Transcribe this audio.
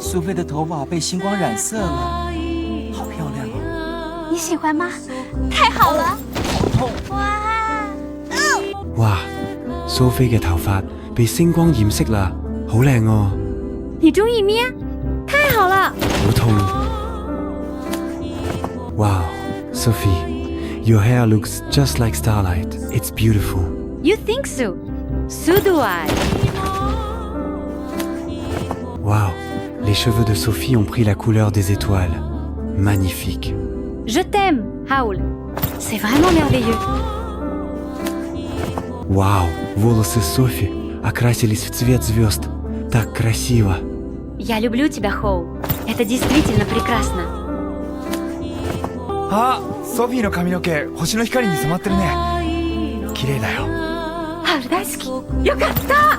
苏菲的头发被星光染色了，好漂亮哦！你喜欢吗？太好了！好痛！哇，蘇菲嘅頭髮被星光染色啦，好靚哦！你中意咩？太好了！好痛！Wow, Sophie, your hair looks just like starlight. It's beautiful. You think so? So do I. Wow, les cheveux de Sophie ont pris la couleur des étoiles. Magnifique. Je t'aime, Howl. C'est vraiment merveilleux. Вау, волосы Софи окрасились в цвет звезд. Так красиво. Я люблю тебя, Howl. Это действительно прекрасно. あ、ソフィーの髪の毛星の光に染まってるね。綺麗だよ。Howl 大好き。よかった。